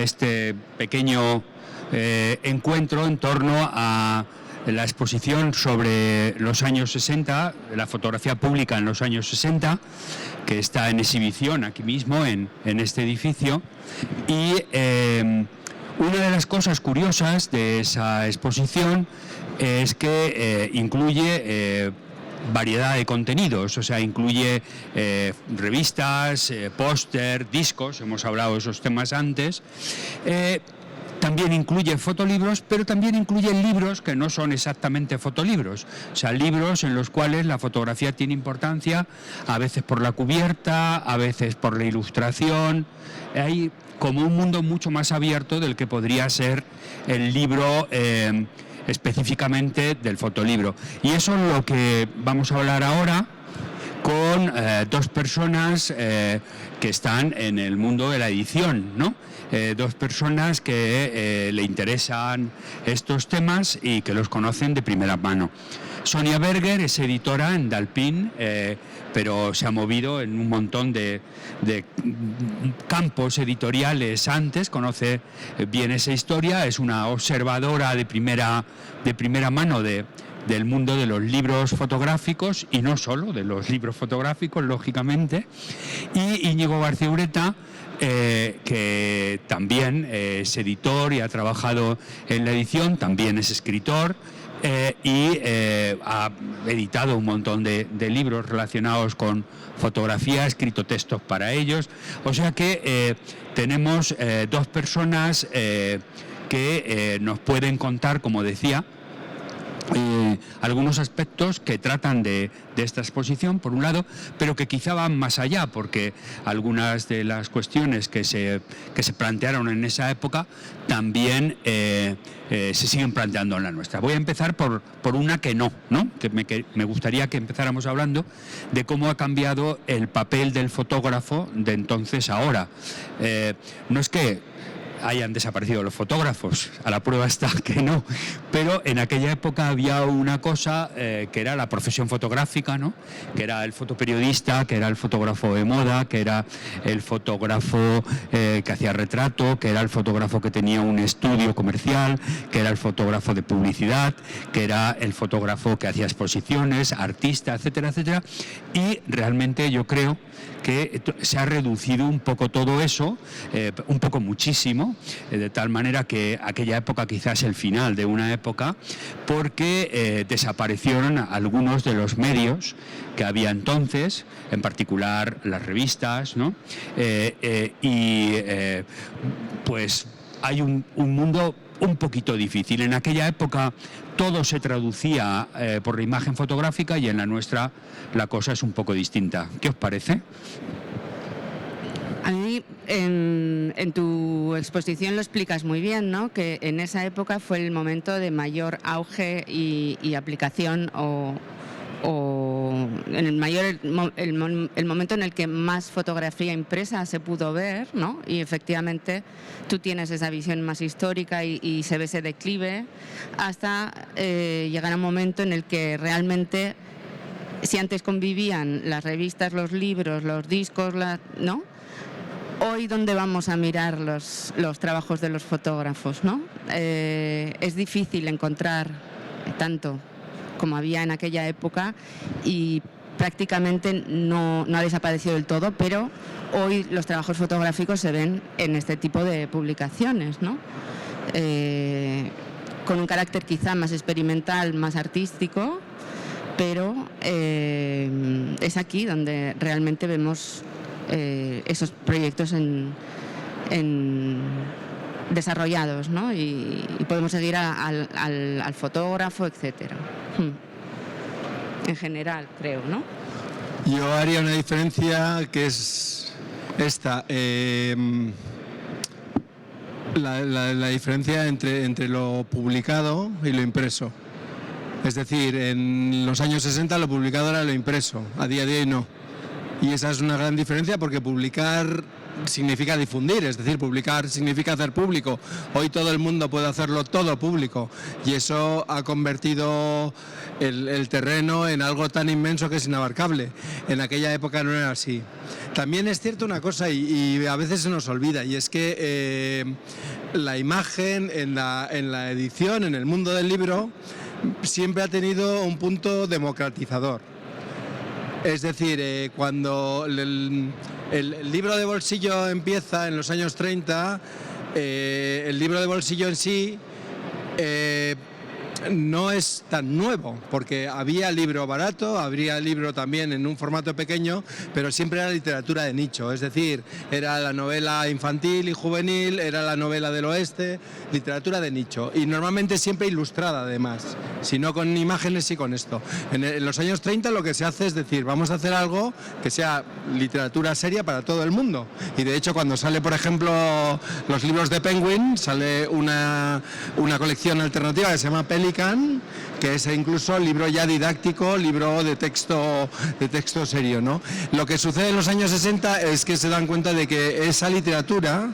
este pequeño encuentro en torno a la exposición sobre los años 60, la fotografía pública en los años 60, que está en exhibición aquí mismo en este edificio. Y una de las cosas curiosas de esa exposición es que incluye variedad de contenidos, o sea, incluye revistas, póster, discos, hemos hablado de esos temas antes. También incluye fotolibros, pero también incluye libros que no son exactamente fotolibros, o sea, libros en los cuales la fotografía tiene importancia, a veces por la cubierta, a veces por la ilustración. Hay como un mundo mucho más abierto del que podría ser el libro específicamente del fotolibro. Y eso es lo que vamos a hablar ahora con dos personas que están en el mundo de la edición, ¿no? Dos personas que le interesan estos temas y que los conocen de primera mano. Sonia Berger es editora en Dalpin, pero se ha movido en un montón de campos editoriales antes, conoce bien esa historia, es una observadora de primera mano del mundo de los libros fotográficos, y no solo de los libros fotográficos, lógicamente. Y Íñigo García Ureta, que también es editor y ha trabajado en la edición, también es escritor, y ha editado un montón de libros relacionados con fotografía, ha escrito textos para ellos. O sea que tenemos dos personas que nos pueden contar, como decía, algunos aspectos que tratan de esta exposición, por un lado, pero que quizá van más allá, porque algunas de las cuestiones que se plantearon en esa época también se siguen planteando en la nuestra. Voy a empezar por una que me gustaría que empezáramos hablando de cómo ha cambiado el papel del fotógrafo de entonces a ahora. No es que hayan desaparecido los fotógrafos, a la prueba está que no, pero en aquella época había una cosa que era la profesión fotográfica, ¿no? Que era el fotoperiodista, que era el fotógrafo de moda, que era el fotógrafo que hacía retrato, que era el fotógrafo que tenía un estudio comercial, que era el fotógrafo de publicidad, que era el fotógrafo que hacía exposiciones, artista, etcétera, etcétera. Y realmente yo creo que se ha reducido un poco todo eso, un poco muchísimo, de tal manera que aquella época quizás es el final de una época, porque desaparecieron algunos de los medios que había entonces, en particular las revistas, ¿no? Pues hay un mundo un poquito difícil. En aquella época todo se traducía por la imagen fotográfica, y en la nuestra la cosa es un poco distinta. ¿Qué os parece? A mí, en tu exposición lo explicas muy bien, ¿no? Que en esa época fue el momento de mayor auge y aplicación, o el momento en el que más fotografía impresa se pudo ver, ¿no? Y efectivamente tú tienes esa visión más histórica y se ve ese declive hasta llegar a un momento en el que realmente, si antes convivían las revistas, los libros, los discos, ¿no? Hoy, ¿dónde vamos a mirar los trabajos de los fotógrafos, ¿no? Es difícil encontrar tanto como había en aquella época, y prácticamente no ha desaparecido del todo, pero hoy los trabajos fotográficos se ven en este tipo de publicaciones, ¿no? Con un carácter quizá más experimental, más artístico, pero es aquí donde realmente vemos esos proyectos desarrollados, ¿no? Y podemos seguir al fotógrafo, etcétera. En general, creo, ¿no? Yo haría una diferencia que es esta. La diferencia entre lo publicado y lo impreso. Es decir, en los años 60 lo publicado era lo impreso, a día de hoy no. Y esa es una gran diferencia, porque publicar significa difundir, es decir, publicar significa hacer público. Hoy todo el mundo puede hacerlo todo público y eso ha convertido el terreno en algo tan inmenso que es inabarcable. En aquella época no era así. También es cierto una cosa y a veces se nos olvida, y es que la imagen en la edición, en el mundo del libro, siempre ha tenido un punto democratizador. Es decir, cuando el libro de bolsillo empieza en los años 30, el libro de bolsillo en sí no es tan nuevo, porque había libro barato, habría libro también en un formato pequeño, pero siempre era literatura de nicho, es decir, era la novela infantil y juvenil, era la novela del oeste, literatura de nicho, y normalmente siempre ilustrada además, si no con imágenes y con esto. En los años 30 lo que se hace es decir, vamos a hacer algo que sea literatura seria para todo el mundo, y de hecho cuando sale, por ejemplo, los libros de Penguin, sale una colección alternativa que se llama Pelican, que es incluso libro ya didáctico, libro de texto serio, ¿no? Lo que sucede en los años 60 es que se dan cuenta de que esa literatura,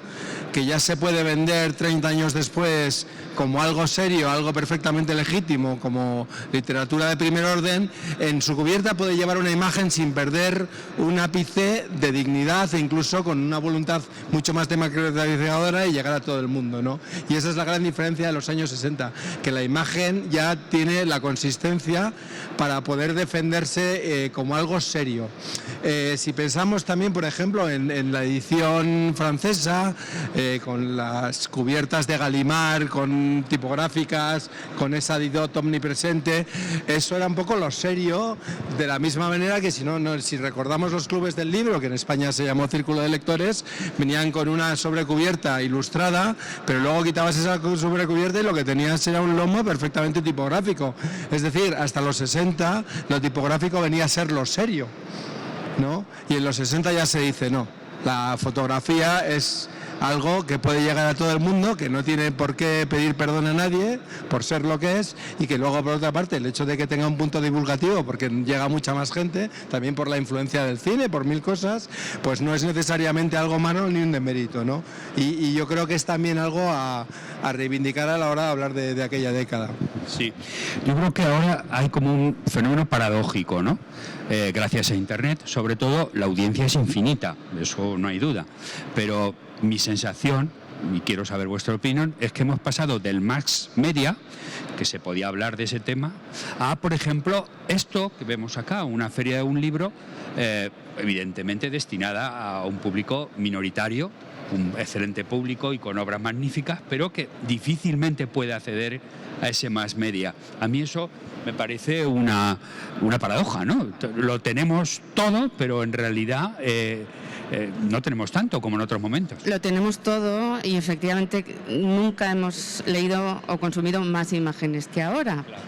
que ya se puede vender 30 años después como algo serio, algo perfectamente legítimo, como literatura de primer orden, en su cubierta puede llevar una imagen sin perder un ápice de dignidad e incluso con una voluntad mucho más democratizadora y llegar a todo el mundo, ¿no? Y esa es la gran diferencia de los años 60, que la imagen ya tiene la consistencia para poder defenderse como algo serio. Si pensamos también, por ejemplo, en la edición francesa, con las cubiertas de Gallimard, con tipográficas, con esa didot omnipresente, eso era un poco lo serio, de la misma manera que si recordamos los clubes del libro, que en España se llamó Círculo de Lectores, venían con una sobrecubierta ilustrada, pero luego quitabas esa sobrecubierta y lo que tenías era un lomo perfectamente tipográfico. Es decir, hasta los 60 lo tipográfico venía a ser lo serio, ¿no? Y en los 60 ya se dice, no, la fotografía es algo que puede llegar a todo el mundo, que no tiene por qué pedir perdón a nadie por ser lo que es, y que luego, por otra parte, el hecho de que tenga un punto divulgativo, porque llega mucha más gente, también por la influencia del cine, por mil cosas, pues no es necesariamente algo malo ni un demérito, ¿no? Y yo creo que es también algo a reivindicar a la hora de hablar de aquella década. Sí, yo creo que ahora hay como un fenómeno paradójico, ¿no? Gracias a Internet, sobre todo, la audiencia es infinita, eso no hay duda, pero mi sensación, y quiero saber vuestra opinión, es que hemos pasado del mass media, que se podía hablar de ese tema, a, por ejemplo, esto que vemos acá, una feria de un libro, evidentemente destinada a un público minoritario, un excelente público y con obras magníficas, pero que difícilmente puede acceder a ese mass media. A mí eso me parece una paradoja, ¿no? Lo tenemos todo, pero en realidad no tenemos tanto como en otros momentos. Lo tenemos todo y efectivamente nunca hemos leído o consumido más imágenes que ahora. Claro.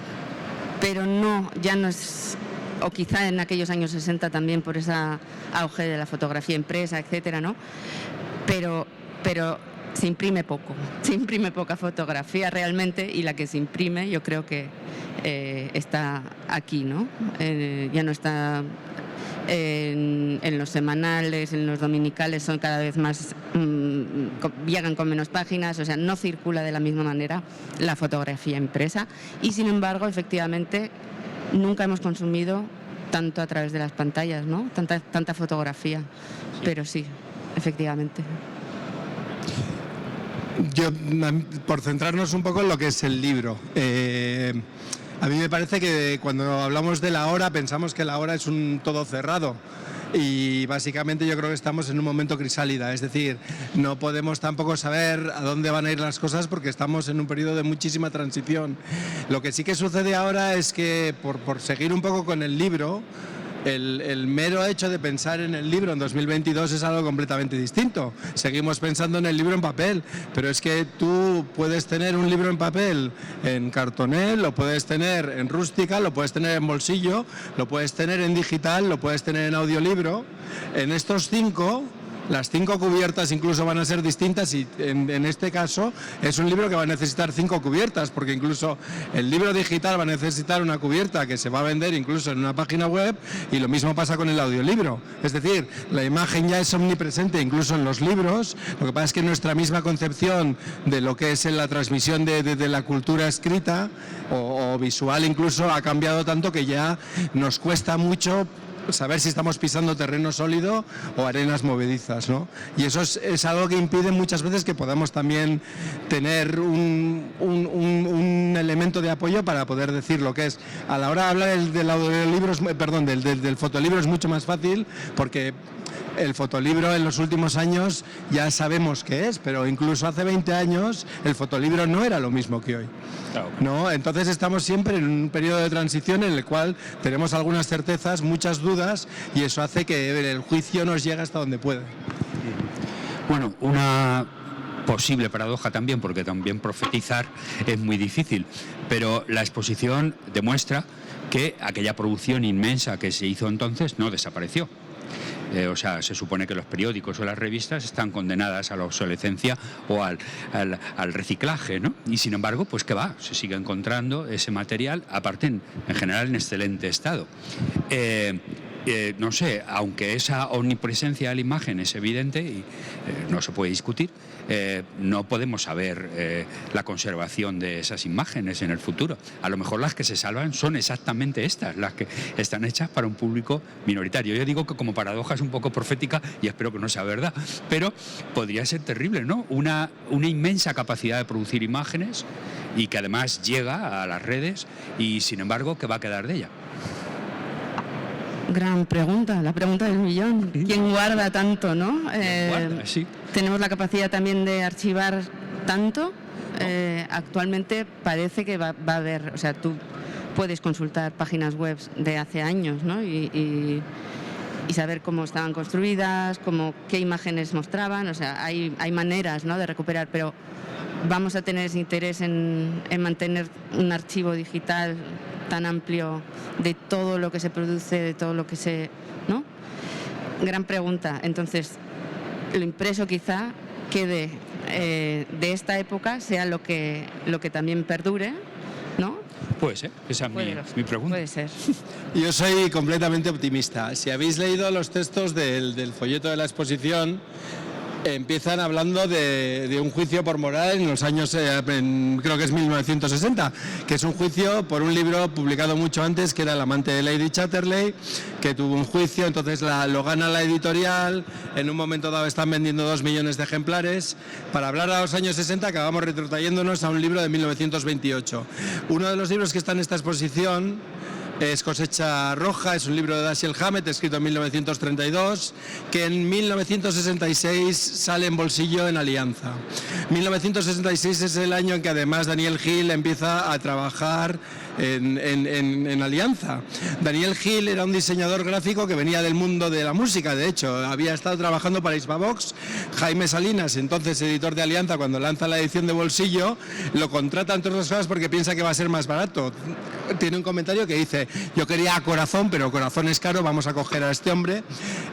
Pero no, ya no es, o quizá en aquellos años 60 también por esa auge de la fotografía impresa, etcétera, ¿no? Pero se imprime poco, se imprime poca fotografía realmente, y la que se imprime yo creo que está aquí, ¿no? Ya no está en los semanales, en los dominicales, son cada vez más, llegan con menos páginas, o sea, no circula de la misma manera la fotografía impresa, y sin embargo, efectivamente, nunca hemos consumido tanto a través de las pantallas, ¿no? Tanta fotografía, pero sí, efectivamente. Yo, por centrarnos un poco en lo que es el libro, a mí me parece que cuando hablamos de la hora pensamos que la hora es un todo cerrado, y básicamente yo creo que estamos en un momento crisálida, es decir, no podemos tampoco saber a dónde van a ir las cosas porque estamos en un periodo de muchísima transición. Lo que sí que sucede ahora es que, por seguir un poco con el libro, el mero hecho de pensar en el libro en 2022 es algo completamente distinto. Seguimos pensando en el libro en papel, pero es que tú puedes tener un libro en papel en cartonel, lo puedes tener en rústica, lo puedes tener en bolsillo, lo puedes tener en digital, lo puedes tener en audiolibro. En estos 5 Las 5 cubiertas incluso van a ser distintas y en este caso es un libro que va a necesitar 5 cubiertas, porque incluso el libro digital va a necesitar una cubierta que se va a vender incluso en una página web, y lo mismo pasa con el audiolibro. Es decir, la imagen ya es omnipresente incluso en los libros. Lo que pasa es que nuestra misma concepción de lo que es en la transmisión de la cultura escrita o visual incluso ha cambiado tanto que ya nos cuesta mucho saber si estamos pisando terreno sólido o arenas movedizas, ¿no? Y eso es algo que impide muchas veces que podamos también tener un elemento de apoyo para poder decir lo que es. A la hora de hablar del audiolibro, perdón, del fotolibro es mucho más fácil, porque el fotolibro en los últimos años ya sabemos qué es, pero incluso hace 20 años el fotolibro no era lo mismo que hoy, ¿no? Entonces estamos siempre en un periodo de transición en el cual tenemos algunas certezas, muchas dudas, y eso hace que el juicio nos llegue hasta donde puede. Bueno, una posible paradoja también, porque también profetizar es muy difícil, pero la exposición demuestra que aquella producción inmensa que se hizo entonces no desapareció. O sea, se supone que los periódicos o las revistas están condenadas a la obsolescencia o al reciclaje, ¿no? Y sin embargo, pues ¿qué va? Se sigue encontrando ese material, aparte en general en excelente estado. No sé, aunque esa omnipresencia de la imagen es evidente y no se puede discutir, no podemos saber la conservación de esas imágenes en el futuro. A lo mejor las que se salvan son exactamente estas, las que están hechas para un público minoritario. Yo digo que como paradoja es un poco profética y espero que no sea verdad, pero podría ser terrible, ¿no? Una inmensa capacidad de producir imágenes y que además llega a las redes y sin embargo, ¿qué va a quedar de ella? Gran pregunta, la pregunta del millón. ¿Quién guarda tanto, no? Guarda, sí. Tenemos la capacidad también de archivar tanto. Actualmente parece que va a haber, o sea, tú puedes consultar páginas web de hace años, ¿no? Y saber cómo estaban construidas, qué imágenes mostraban, o sea, hay maneras, ¿no?, de recuperar, pero vamos a tener ese interés en mantener un archivo digital tan amplio de todo lo que se produce, de todo lo que se... ¿no? Gran pregunta. Entonces, lo impreso quizá quede de esta época, sea lo que también perdure, ¿no? Puede ser, esa es mi pregunta. Puede ser. Yo soy completamente optimista. Si habéis leído los textos del folleto de la exposición, empiezan hablando de un juicio por moral en los años, creo que es 1960, que es un juicio por un libro publicado mucho antes, que era El amante de Lady Chatterley, que tuvo un juicio, entonces lo gana la editorial, en un momento dado están vendiendo 2 millones de ejemplares. Para hablar a los años 60 acabamos retrotrayéndonos a un libro de 1928. Uno de los libros que está en esta exposición es Cosecha Roja, es un libro de Dashiell Hammett escrito en 1932, que en 1966 sale en bolsillo en Alianza. 1966 es el año en que además Daniel Hill empieza a trabajar en Alianza. Daniel Hill era un diseñador gráfico que venía del mundo de la música, de hecho, había estado trabajando para Hispavox. Jaime Salinas, entonces editor de Alianza, cuando lanza la edición de bolsillo, lo contrata entre otras cosas porque piensa que va a ser más barato. Tiene un comentario que dice: yo quería a Corazón, pero Corazón es caro, vamos a coger a este hombre.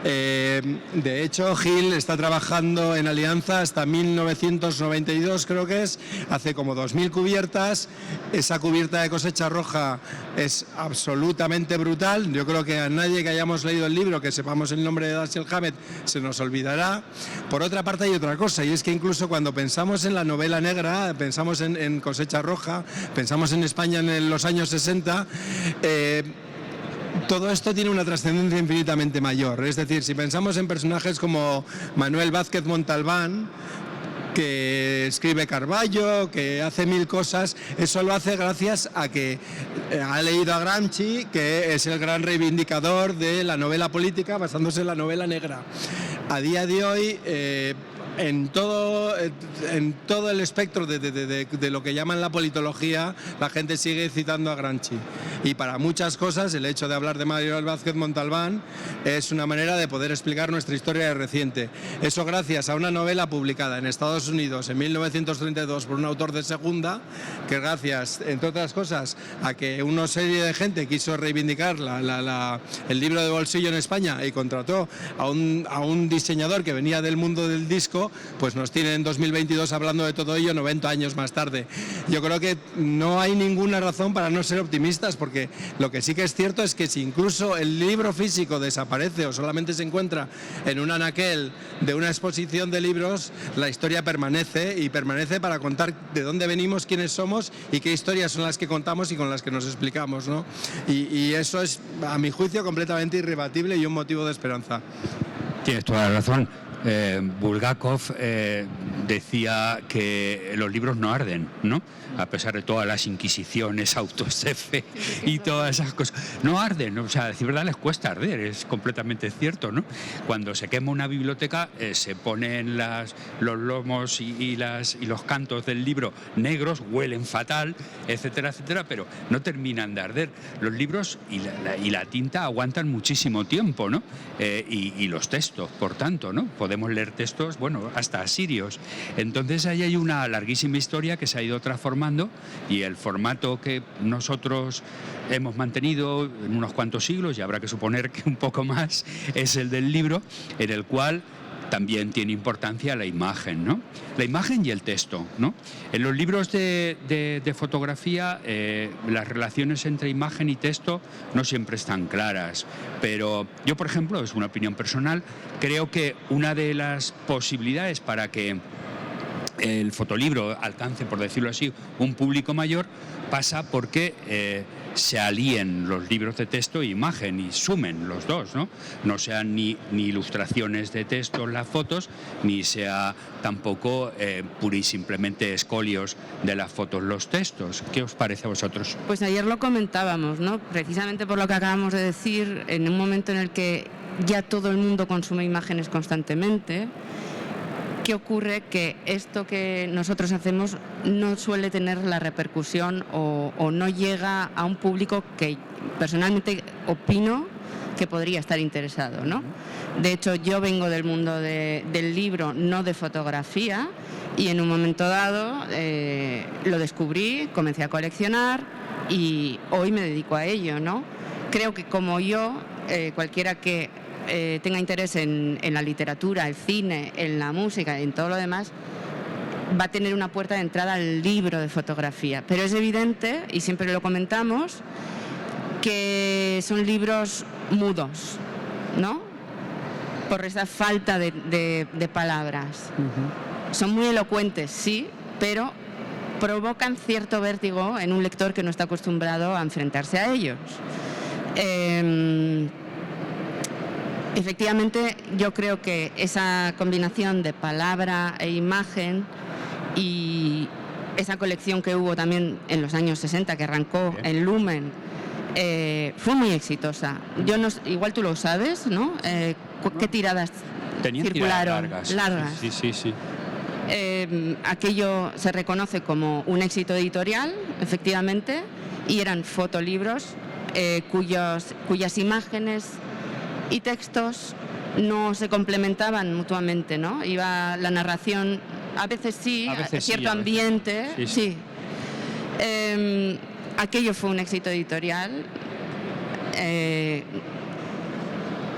De hecho, Hill está trabajando en Alianza hasta 1992, creo que es, hace como 2.000 cubiertas. Esa cubierta de Cosecha Roja es absolutamente brutal. Yo creo que a nadie que hayamos leído el libro, que sepamos el nombre de Dashiell Hammett, se nos olvidará. Por otra parte hay otra cosa, y es que incluso cuando pensamos en la novela negra, pensamos en Cosecha Roja, pensamos en España en los años 60, todo esto tiene una trascendencia infinitamente mayor. Es decir, si pensamos en personajes como Manuel Vázquez Montalbán, que escribe Carballo, que hace 1000 cosas, eso lo hace gracias a que ha leído a Gramsci, que es el gran reivindicador de la novela política basándose en la novela negra. A día de hoy en todo el espectro de lo que llaman la politología, la gente sigue citando a Gramsci. Y para muchas cosas, el hecho de hablar de Mario Vázquez Montalbán es una manera de poder explicar nuestra historia reciente. Eso gracias a una novela publicada en Estados Unidos en 1932 por un autor de segunda, que gracias, entre otras cosas, a que una serie de gente quiso reivindicar el libro de bolsillo en España y contrató a un diseñador que venía del mundo del disco, pues nos tiene en 2022 hablando de todo ello 90 años más tarde. Yo creo que no hay ninguna razón para no ser optimistas, porque lo que sí que es cierto es que si incluso el libro físico desaparece o solamente se encuentra en un anaquel de una exposición de libros, la historia permanece, y permanece para contar de dónde venimos, quiénes somos y qué historias son las que contamos y con las que nos explicamos, ¿no? Y eso es, a mi juicio, completamente irrebatible y un motivo de esperanza. Tienes toda la razón. Bulgakov decía que los libros no arden, ¿no? A pesar de todas las inquisiciones, autosefe y todas esas cosas. No arden, o sea, a decir verdad les cuesta arder, es completamente cierto, ¿no? Cuando se quema una biblioteca se ponen los lomos y los cantos del libro negros, huelen fatal, etcétera, etcétera, pero no terminan de arder. Los libros y la tinta aguantan muchísimo tiempo, ¿no? Y los textos, por tanto, ¿no? Podemos leer textos, bueno, hasta asirios. Entonces ahí hay una larguísima historia que se ha ido transformando, y el formato que nosotros hemos mantenido en unos cuantos siglos, y habrá que suponer que un poco más, es el del libro, en el cual también tiene importancia la imagen, ¿no? La imagen y el texto, ¿no? En los libros de fotografía las relaciones entre imagen y texto no siempre están claras, pero yo, por ejemplo, es una opinión personal, creo que una de las posibilidades para que el fotolibro alcance, por decirlo así, un público mayor, pasa porque se alíen los libros de texto e imagen y sumen los dos, ¿no? No sean ni ilustraciones de texto en las fotos, ni sea tampoco pura y simplemente escolios de las fotos los textos. ¿Qué os parece a vosotros? Pues ayer lo comentábamos, ¿no? Precisamente por lo que acabamos de decir, en un momento en el que ya todo el mundo consume imágenes constantemente, ¿qué ocurre? Que esto que nosotros hacemos no suele tener la repercusión o no llega a un público que personalmente opino que podría estar interesado, ¿no? De hecho, yo vengo del mundo del libro, no de fotografía, y en un momento dado lo descubrí, comencé a coleccionar y hoy me dedico a ello, ¿no? Creo que como yo, cualquiera que tenga interés en la literatura, el cine, en la música, en todo lo demás, va a tener una puerta de entrada al libro de fotografía. Pero es evidente, y siempre lo comentamos, que son libros mudos, ¿no? Por esa falta de palabras. Uh-huh. Son muy elocuentes, sí, pero provocan cierto vértigo en un lector que no está acostumbrado a enfrentarse a ellos. Efectivamente, yo creo que esa combinación de palabra e imagen y esa colección que hubo también en los años 60, que arrancó en Lumen, fue muy exitosa. Yo no, igual tú lo sabes, ¿no? ¿Qué tiradas circularon? Tiradas largas. Sí. Aquello se reconoce como un éxito editorial, efectivamente, y eran fotolibros cuyas imágenes y textos no se complementaban mutuamente, ¿no? Iba la narración, a veces sí, cierto ambiente, sí. Aquello fue un éxito editorial.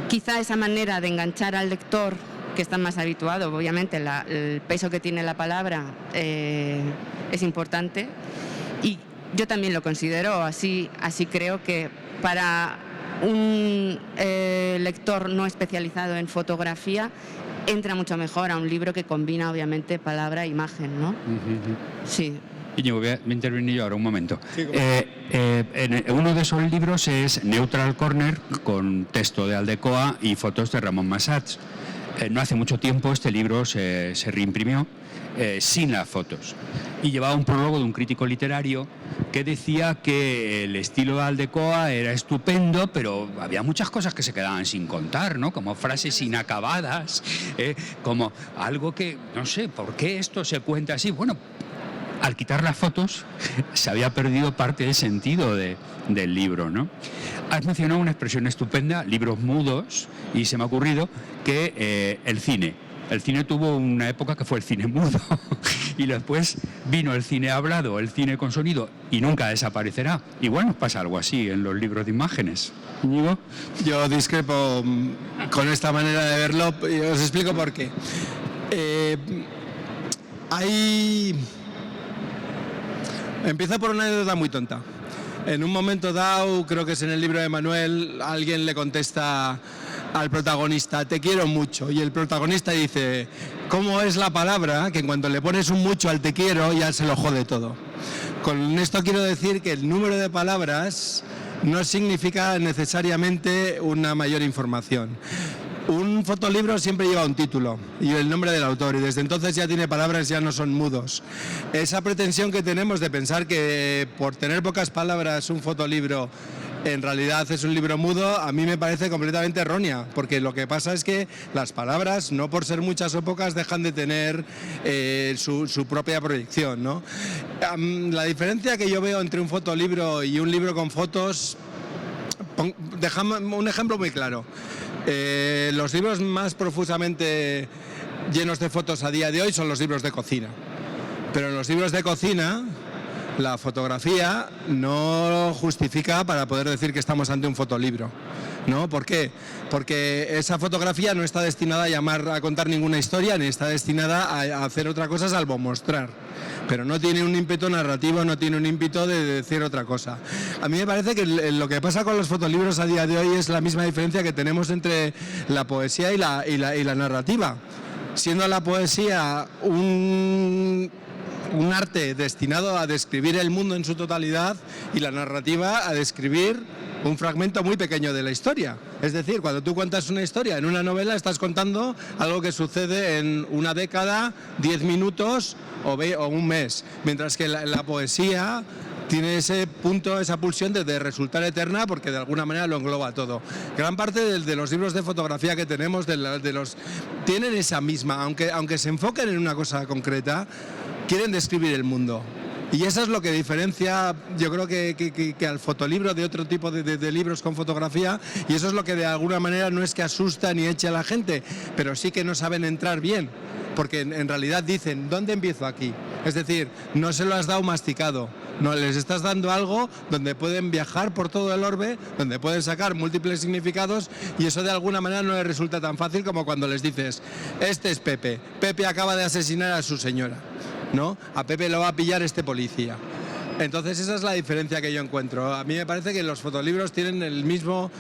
Quizá esa manera de enganchar al lector, que está más habituado, obviamente el peso que tiene la palabra es importante, y yo también lo considero así creo que para un lector no especializado en fotografía entra mucho mejor a un libro que combina obviamente palabra e imagen, ¿no? Uh-huh. Sí. Íñigo, voy a intervenir yo ahora un momento. Sí, uno de esos libros es Neutral Corner, con texto de Aldecoa y fotos de Ramón Massats. No hace mucho tiempo este libro se reimprimió sin las fotos. y llevaba un prólogo de un crítico literario que decía que el estilo de Aldecoa era estupendo, pero había muchas cosas que se quedaban sin contar, ¿no? Como frases inacabadas, como algo que, no sé, ¿por qué esto se cuenta así? Bueno, al quitar las fotos se había perdido parte del sentido del libro, ¿no? Has mencionado una expresión estupenda, libros mudos, y se me ha ocurrido que el cine. El cine tuvo una época que fue el cine mudo y después vino el cine hablado, el cine con sonido, y nunca desaparecerá. Igual nos pasa algo así en los libros de imágenes. ¿Íñigo? Yo discrepo con esta manera de verlo y os explico por qué. Empiezo por una anécdota muy tonta. En un momento dado, creo que es en el libro de Manuel, alguien le contesta al protagonista: te quiero mucho, y el protagonista dice: ¿cómo es la palabra que en cuanto le pones un mucho al te quiero ya se lo jode todo? Con esto quiero decir que el número de palabras no significa necesariamente una mayor información. Un fotolibro siempre lleva un título y el nombre del autor, y desde entonces ya tiene palabras, ya no son mudos. Esa pretensión que tenemos de pensar que por tener pocas palabras un fotolibro en realidad es un libro mudo, a mí me parece completamente errónea, porque lo que pasa es que las palabras, no por ser muchas o pocas, dejan de tener su propia proyección, ¿no? La diferencia que yo veo entre un fotolibro y un libro con fotos, dejamos un ejemplo muy claro. Los libros más profusamente llenos de fotos a día de hoy son los libros de cocina, pero en los libros de cocina la fotografía no justifica para poder decir que estamos ante un fotolibro, ¿no? ¿Por qué? Porque esa fotografía no está destinada a contar ninguna historia, ni está destinada a hacer otra cosa salvo mostrar, pero no tiene un ímpetu narrativo, no tiene un ímpetu de decir otra cosa. A mí me parece que lo que pasa con los fotolibros a día de hoy es la misma diferencia que tenemos entre la poesía y la narrativa, siendo la poesía un arte destinado a describir el mundo en su totalidad y la narrativa a describir un fragmento muy pequeño de la historia. Es decir, cuando tú cuentas una historia en una novela, estás contando algo que sucede en una década, 10 minutos o un mes, mientras que la poesía tiene ese punto, esa pulsión de resultar eterna, porque de alguna manera lo engloba todo. Gran parte de los libros de fotografía que tenemos, tienen esa misma, aunque se enfoquen en una cosa concreta, quieren describir el mundo. Y eso es lo que diferencia, yo creo que al fotolibro de otro tipo de libros con fotografía, y eso es lo que de alguna manera no es que asusta ni eche a la gente, pero sí que no saben entrar bien, porque en realidad dicen: ¿dónde empiezo aquí? Es decir, no se lo has dado masticado, no, les estás dando algo donde pueden viajar por todo el orbe, donde pueden sacar múltiples significados, y eso de alguna manera no les resulta tan fácil como cuando les dices: este es Pepe, Pepe acaba de asesinar a su señora, ¿no? A Pepe lo va a pillar este policía. Entonces esa es la diferencia que yo encuentro. A mí me parece que los fotolibros tienen el mismo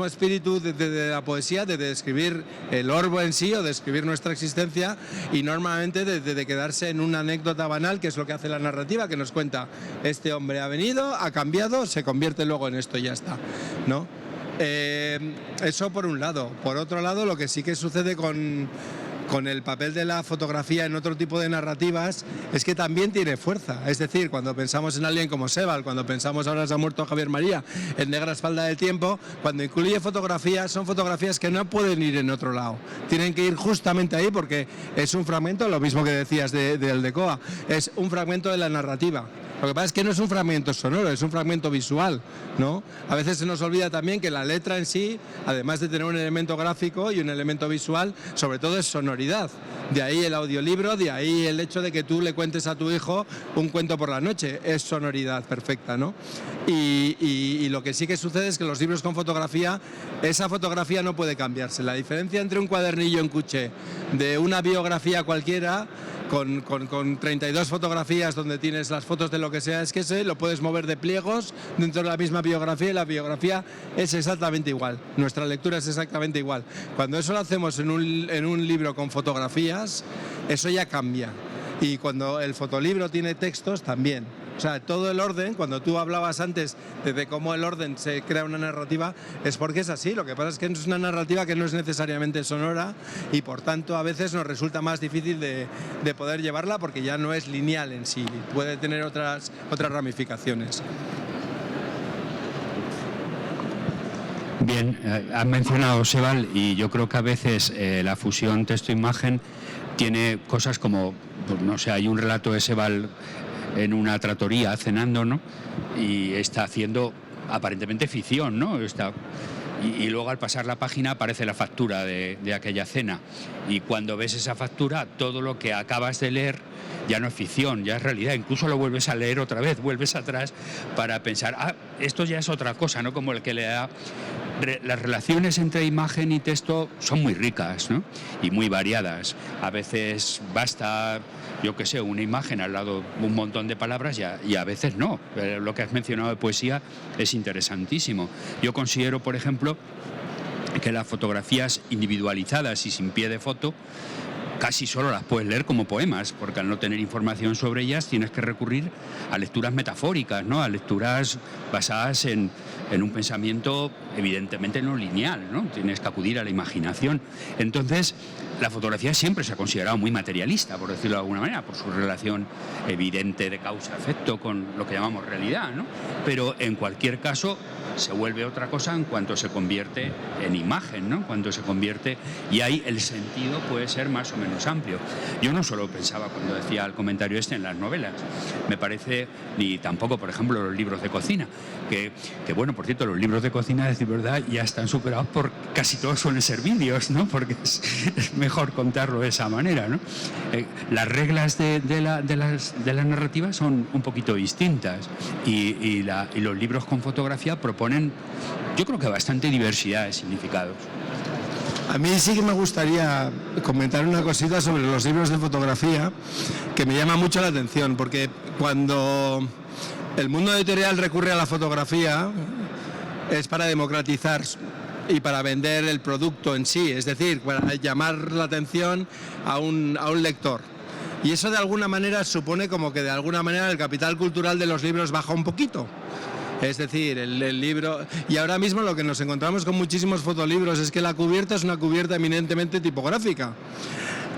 espíritu de la poesía, de describir el orbo en sí o de describir nuestra existencia, y normalmente de quedarse en una anécdota banal, que es lo que hace la narrativa, que nos cuenta: este hombre ha venido, ha cambiado, se convierte luego en esto y ya está, ¿no? Eso por un lado. Por otro lado, lo que sí que sucede con el papel de la fotografía en otro tipo de narrativas es que también tiene fuerza. Es decir, cuando pensamos en alguien como Sebald, cuando pensamos ahora se ha muerto Javier María, en Negra Espalda del Tiempo, cuando incluye fotografías, son fotografías que no pueden ir en otro lado. Tienen que ir justamente ahí, porque es un fragmento, lo mismo que decías de Aldecoa, es un fragmento de la narrativa. Lo que pasa es que no es un fragmento sonoro, es un fragmento visual, ¿no? A veces se nos olvida también que la letra en sí, además de tener un elemento gráfico y un elemento visual, sobre todo es sonoridad. De ahí el audiolibro, de ahí el hecho de que tú le cuentes a tu hijo un cuento por la noche, es sonoridad perfecta, ¿no? Y lo que sí que sucede es que los libros con fotografía, esa fotografía no puede cambiarse. La diferencia entre un cuadernillo en cuché de una biografía cualquiera, con 32 fotografías donde tienes las fotos de lo que sea, es que lo puedes mover de pliegos dentro de la misma biografía, y la biografía es exactamente igual, nuestra lectura es exactamente igual. Cuando eso lo hacemos en un libro con fotografías, eso ya cambia. Y cuando el fotolibro tiene textos, también. O sea, todo el orden, cuando tú hablabas antes de cómo el orden se crea una narrativa, es porque es así. Lo que pasa es que es una narrativa que no es necesariamente sonora y por tanto a veces nos resulta más difícil de poder llevarla porque ya no es lineal en sí, puede tener otras ramificaciones. Bien, has mencionado Sebald y yo creo que a veces la fusión texto-imagen tiene cosas como, pues no sé, hay un relato de Sebald en una trattoria cenando, ¿no? Y está haciendo aparentemente ficción, ¿no? Y luego al pasar la página aparece la factura de aquella cena. Y cuando ves esa factura, todo lo que acabas de leer ya no es ficción, ya es realidad. Incluso lo vuelves a leer otra vez, vuelves atrás para pensar, esto ya es otra cosa, ¿no? Como el que le da... Las relaciones entre imagen y texto son muy ricas, ¿no? Y muy variadas. A veces basta, yo qué sé, una imagen al lado de un montón de palabras y a veces no. Lo que has mencionado de poesía es interesantísimo. Yo considero, por ejemplo, que las fotografías individualizadas y sin pie de foto casi solo las puedes leer como poemas, porque al no tener información sobre ellas tienes que recurrir a lecturas metafóricas, ¿no? A lecturas basadas en un pensamiento evidentemente no lineal, ¿no? Tienes que acudir a la imaginación. Entonces, la fotografía siempre se ha considerado muy materialista, por decirlo de alguna manera, por su relación evidente de causa-efecto con lo que llamamos realidad, ¿no? Pero en cualquier caso se vuelve otra cosa en cuanto se convierte en imagen, ¿no? Cuando se convierte, y ahí el sentido puede ser más o menos amplio. Yo no solo pensaba cuando decía el comentario en las novelas, me parece, ni tampoco, por ejemplo, los libros de cocina, que bueno, por cierto, los libros de cocina, a decir verdad, ya están superados por casi todos suelen ser vídeos, ¿no? Porque es mejor contarlo de esa manera, ¿no? Las reglas de la narrativa son un poquito distintas y los libros con fotografía proponen, yo creo que bastante diversidad de significados. A mí sí que me gustaría comentar una cosita sobre los libros de fotografía que me llama mucho la atención, porque cuando el mundo editorial recurre a la fotografía es para democratizar y para vender el producto en sí, es decir, para llamar la atención a un lector. Y eso de alguna manera supone como que de alguna manera el capital cultural de los libros baja un poquito. Es decir, el libro... Y ahora mismo lo que nos encontramos con muchísimos fotolibros es que la cubierta es una cubierta eminentemente tipográfica,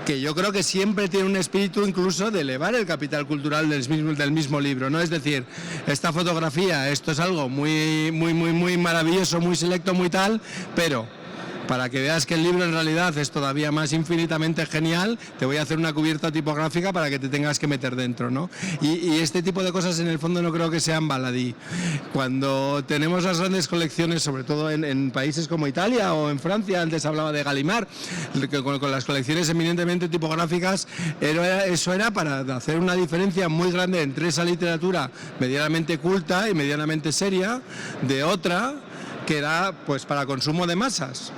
que yo creo que siempre tiene un espíritu incluso de elevar el capital cultural del mismo libro, ¿no? Es decir, esta fotografía, esto es algo muy maravilloso, muy selecto, muy tal, pero... para que veas que el libro en realidad es todavía más infinitamente genial, te voy a hacer una cubierta tipográfica para que te tengas que meter dentro, ¿no? Y este tipo de cosas en el fondo no creo que sean baladí. Cuando tenemos las grandes colecciones, sobre todo en países como Italia o en Francia, antes hablaba de Gallimard, con las colecciones eminentemente tipográficas, eso era para hacer una diferencia muy grande entre esa literatura medianamente culta y medianamente seria de otra que era pues para consumo de masas,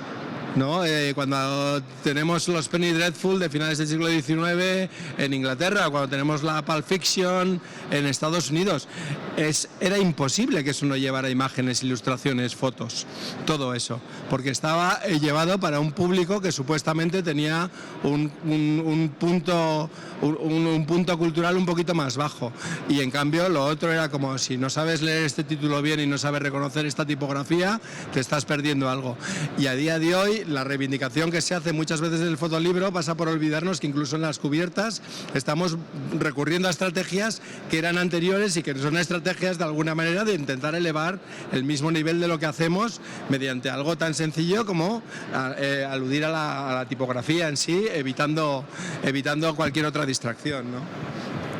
¿no? Cuando tenemos los Penny Dreadful de finales del siglo XIX en Inglaterra, cuando tenemos la Pulp Fiction en Estados Unidos, era imposible que eso no llevara imágenes, ilustraciones, fotos, todo eso, porque estaba llevado para un público que supuestamente tenía un punto cultural un poquito más bajo, y en cambio lo otro era como si no sabes leer este título bien y no sabes reconocer esta tipografía, te estás perdiendo algo. Y a día de hoy la reivindicación que se hace muchas veces en el fotolibro pasa por olvidarnos que incluso en las cubiertas estamos recurriendo a estrategias que eran anteriores y que son estrategias de alguna manera de intentar elevar el mismo nivel de lo que hacemos mediante algo tan sencillo como aludir a la tipografía en sí, evitando cualquier otra distracción, ¿no?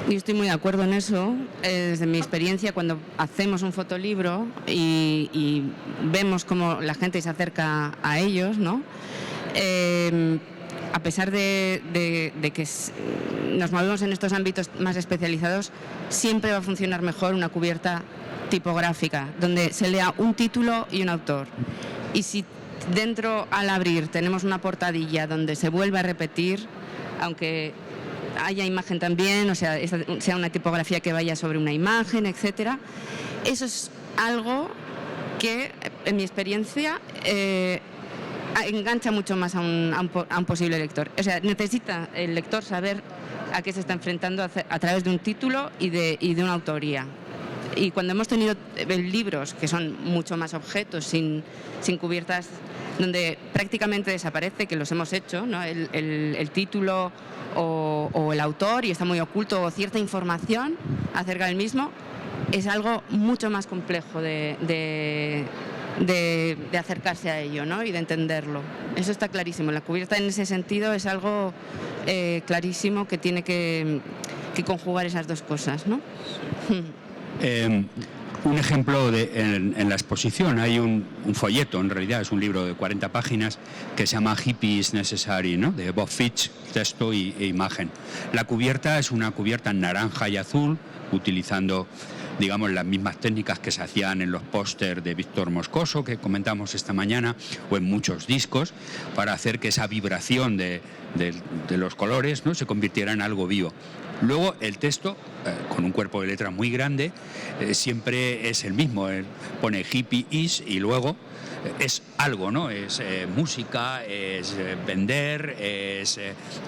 Yo estoy muy de acuerdo en eso. Desde mi experiencia, cuando hacemos un fotolibro y vemos cómo la gente se acerca a ellos, ¿no? A pesar de que nos movemos en estos ámbitos más especializados, siempre va a funcionar mejor una cubierta tipográfica, donde se lea un título y un autor. Y si dentro, al abrir, tenemos una portadilla donde se vuelve a repetir, aunque haya imagen también, o sea una tipografía que vaya sobre una imagen, etcétera. Eso es algo que, en mi experiencia, engancha mucho más a un posible lector. O sea, necesita el lector saber a qué se está enfrentando a través de un título y de una autoría. Y cuando hemos tenido libros que son mucho más objetos, sin cubiertas, donde prácticamente desaparece, que los hemos hecho, ¿no? el título o el autor, y está muy oculto, o cierta información acerca del mismo, es algo mucho más complejo de acercarse a ello, ¿no? Y de entenderlo. Eso está clarísimo. La cubierta en ese sentido es algo clarísimo que tiene que conjugar esas dos cosas, ¿no? Un ejemplo en la exposición, hay un folleto, en realidad es un libro de 40 páginas que se llama Hippie is Necessary, ¿no? De Bob Fitch, texto e imagen. La cubierta es una cubierta en naranja y azul, utilizando, digamos, las mismas técnicas que se hacían en los pósters de Víctor Moscoso, que comentamos esta mañana, o en muchos discos, para hacer que esa vibración de los colores, ¿no?, se convirtiera en algo vivo. Luego el texto, con un cuerpo de letra muy grande, siempre es el mismo, pone hippie is y luego es algo, ¿no? Es música, es vender, es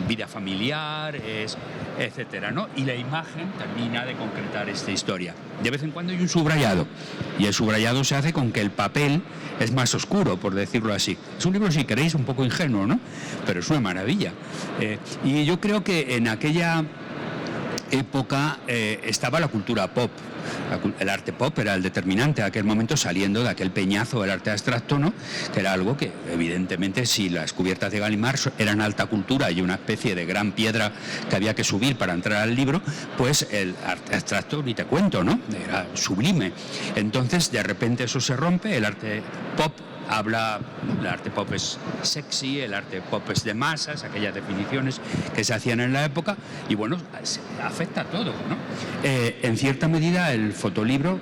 vida familiar, es etcétera, ¿no? Y la imagen termina de concretar esta historia. De vez en cuando hay un subrayado, y el subrayado se hace con que el papel es más oscuro, por decirlo así. Es un libro, si queréis, un poco ingenuo, ¿no? Pero es una maravilla. Y yo creo que en aquella época estaba la cultura pop. El arte pop era el determinante a aquel momento, saliendo de aquel peñazo del arte abstracto, ¿no?, que era algo que, evidentemente, si las cubiertas de Gallimard eran alta cultura y una especie de gran piedra que había que subir para entrar al libro, pues el arte abstracto ni te cuento, ¿no? Era sublime. Entonces, de repente eso se rompe, el arte pop el arte pop es sexy, el arte pop es de masas, aquellas definiciones que se hacían en la época, y bueno, afecta a todo, ¿no? En cierta medida el fotolibro,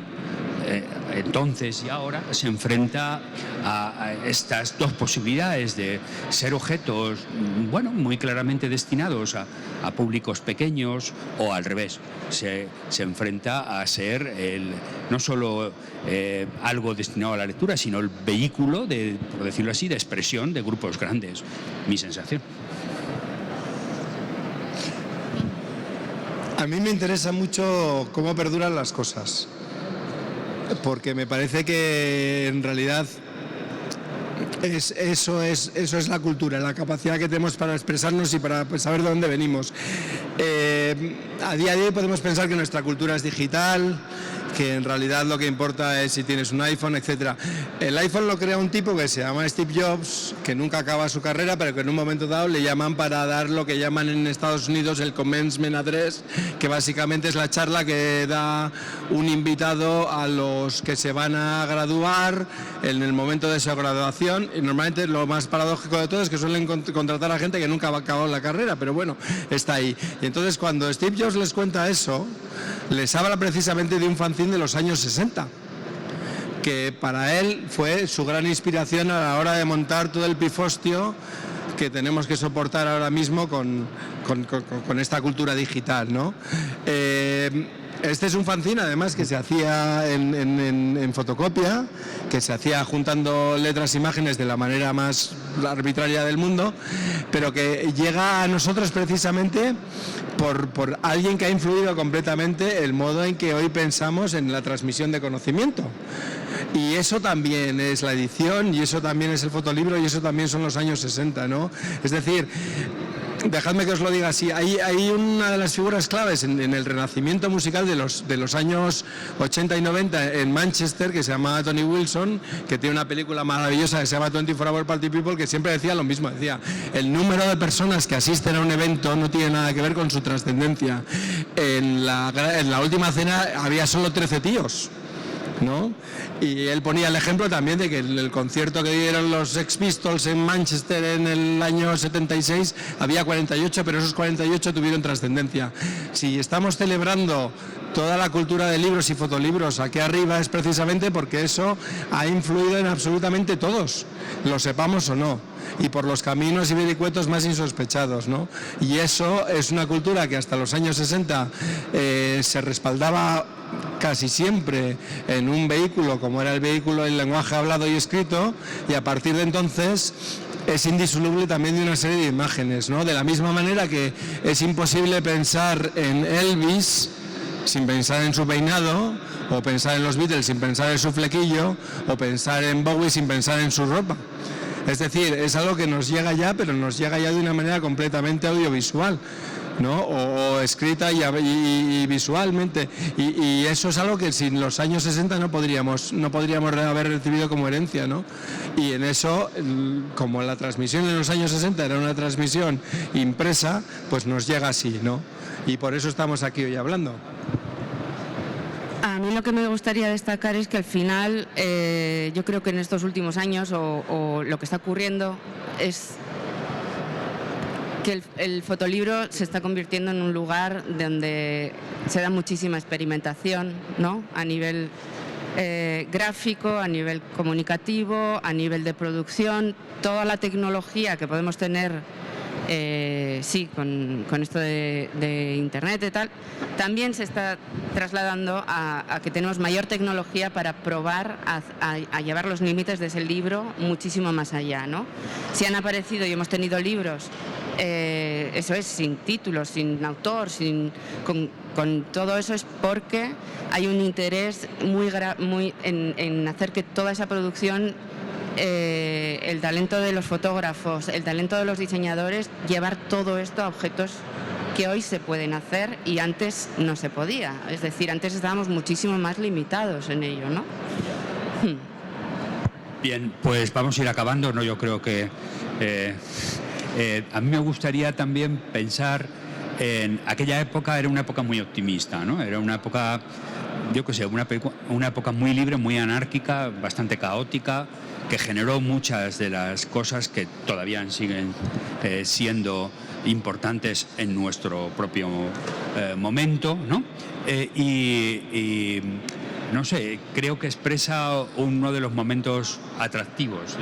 entonces y ahora, se enfrenta a estas dos posibilidades de ser objetos, bueno, muy claramente destinados a públicos pequeños, o al revés, se enfrenta a ser no solo algo destinado a la lectura, sino el vehículo, por decirlo así, de expresión de grupos grandes. Mi sensación. A mí me interesa mucho cómo perduran las cosas, porque me parece que en realidad eso es la cultura, la capacidad que tenemos para expresarnos y para saber de dónde venimos. A día de hoy podemos pensar que nuestra cultura es digital, que en realidad lo que importa es si tienes un iPhone, etc. El iPhone lo crea un tipo que se llama Steve Jobs, que nunca acaba su carrera, pero que en un momento dado le llaman para dar lo que llaman en Estados Unidos el Commencement Address, que básicamente es la charla que da un invitado a los que se van a graduar en el momento de su graduación, y normalmente lo más paradójico de todo es que suelen contratar a gente que nunca ha acabado la carrera, pero bueno, está ahí. Y entonces cuando Steve Jobs les cuenta eso, les habla precisamente de un fanzine de los años 60, que para él fue su gran inspiración a la hora de montar todo el pifostio que tenemos que soportar ahora mismo con esta cultura digital, ¿no? Este es un fanzine, además, que se hacía en fotocopia, que se hacía juntando letras e imágenes de la manera más arbitraria del mundo, pero que llega a nosotros precisamente por alguien que ha influido completamente el modo en que hoy pensamos en la transmisión de conocimiento. Y eso también es la edición, y eso también es el fotolibro, y eso también son los años 60, ¿no? Es decir, dejadme que os lo diga así, hay una de las figuras claves en el renacimiento musical de los años 80 y 90 en Manchester, que se llama Tony Wilson, que tiene una película maravillosa que se llama 24 Hour Party People, que siempre decía lo mismo, decía, el número de personas que asisten a un evento no tiene nada que ver con su trascendencia. En la última cena había solo 13 tíos, ¿no? Y él ponía el ejemplo también de que el concierto que dieron los Sex Pistols en Manchester en el año 76 había 48, pero esos 48 tuvieron trascendencia. Si estamos celebrando toda la cultura de libros y fotolibros aquí arriba, es precisamente porque eso ha influido en absolutamente todos, lo sepamos o no, y por los caminos y vericuetos más insospechados, ¿no? Y eso es una cultura que hasta los años 60 se respaldaba casi siempre en un vehículo, como era el vehículo del lenguaje hablado y escrito, y a partir de entonces es indisoluble también de una serie de imágenes, ¿no? De la misma manera que es imposible pensar en Elvis sin pensar en su peinado, o pensar en los Beatles sin pensar en su flequillo, o pensar en Bowie sin pensar en su ropa. Es decir, es algo que nos llega ya, pero nos llega ya de una manera completamente audiovisual, ¿no? O escrita y visualmente. Y eso es algo que sin los años 60 no podríamos haber recibido como herencia, ¿no? Y en eso, como la transmisión en los años 60 era una transmisión impresa, pues nos llega así, ¿no? Y por eso estamos aquí hoy hablando. A mí lo que me gustaría destacar es que al final yo creo que en estos últimos años o lo que está ocurriendo es que el fotolibro se está convirtiendo en un lugar donde se da muchísima experimentación, ¿no? A nivel gráfico, a nivel comunicativo, a nivel de producción, toda la tecnología que podemos tener con esto de Internet y tal, también se está trasladando a que tenemos mayor tecnología para probar a llevar los límites de ese libro muchísimo más allá, ¿no? Si han aparecido y hemos tenido libros, eso es, sin títulos, sin autor, con todo eso es porque hay un interés muy en hacer que toda esa producción, el talento de los fotógrafos, el talento de los diseñadores, llevar todo esto a objetos que hoy se pueden hacer y antes no se podía. Es decir, antes estábamos muchísimo más limitados en ello, ¿no? Bien, pues vamos a ir acabando, ¿no? Yo creo que a mí me gustaría también pensar en aquella época. Era una época muy optimista, ¿no? Era una época, yo qué sé, una época muy libre, muy anárquica, bastante caótica, que generó muchas de las cosas que todavía siguen siendo importantes en nuestro propio momento, ¿no? Y no sé, creo que expresa uno de los momentos atractivos,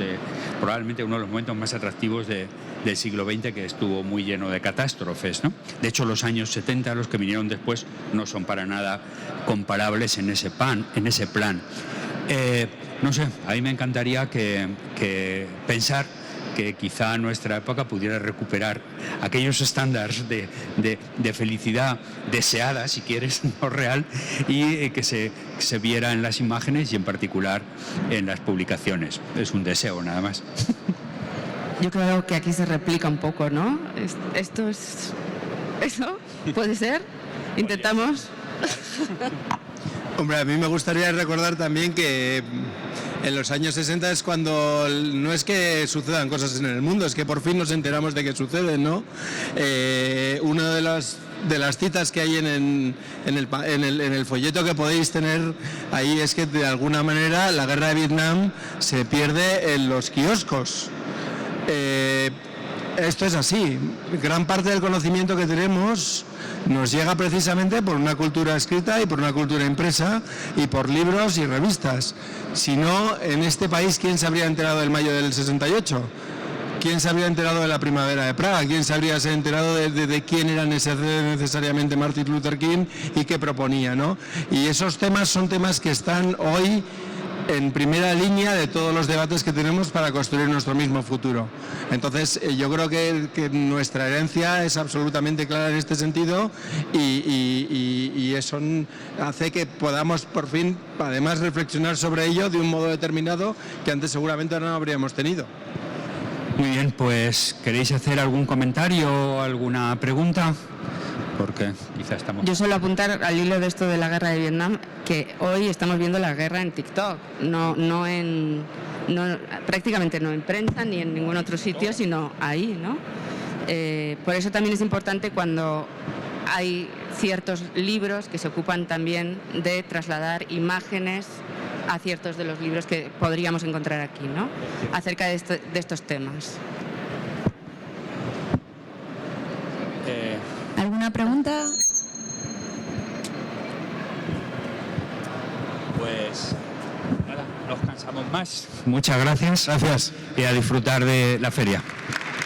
probablemente uno de los momentos más atractivos del siglo XX, que estuvo muy lleno de catástrofes, ¿no? De hecho, los años 70, los que vinieron después, no son para nada comparables en ese plan. No sé, a mí me encantaría que pensar que quizá nuestra época pudiera recuperar aquellos estándares de felicidad deseada, si quieres, no real, y que se viera en las imágenes y en particular en las publicaciones. Es un deseo, nada más. Yo creo que aquí se replica un poco, ¿no? Esto es... ¿Eso? ¿Puede ser? ¿Intentamos? Hombre, a mí me gustaría recordar también que en los años 60 es cuando no es que sucedan cosas en el mundo, es que por fin nos enteramos de que suceden, ¿no? Una de las citas que hay en el folleto que podéis tener ahí es que de alguna manera la guerra de Vietnam se pierde en los kioscos. Esto es así. Gran parte del conocimiento que tenemos nos llega precisamente por una cultura escrita y por una cultura impresa y por libros y revistas. Si no, en este país, ¿quién se habría enterado del mayo del 68? ¿Quién se habría enterado de la primavera de Praga? ¿Quién se habría enterado de quién era necesariamente Martin Luther King y qué proponía, ¿no? Y esos temas son temas que están hoy en primera línea de todos los debates que tenemos para construir nuestro mismo futuro. Entonces, yo creo que nuestra herencia es absolutamente clara en este sentido y eso hace que podamos por fin, además, reflexionar sobre ello de un modo determinado que antes seguramente no habríamos tenido. Muy bien, pues ¿queréis hacer algún comentario o alguna pregunta? Porque quizá estamos... Yo suelo apuntar al hilo de esto de la guerra de Vietnam que hoy estamos viendo la guerra en TikTok, prácticamente no en prensa ni en ningún otro sitio, sino ahí, ¿no? Por eso también es importante cuando hay ciertos libros que se ocupan también de trasladar imágenes a ciertos de los libros que podríamos encontrar aquí, ¿no? Acerca de estos temas. ¿Alguna pregunta? Pues nada, nos cansamos más. Muchas gracias. Gracias. Y a disfrutar de la feria.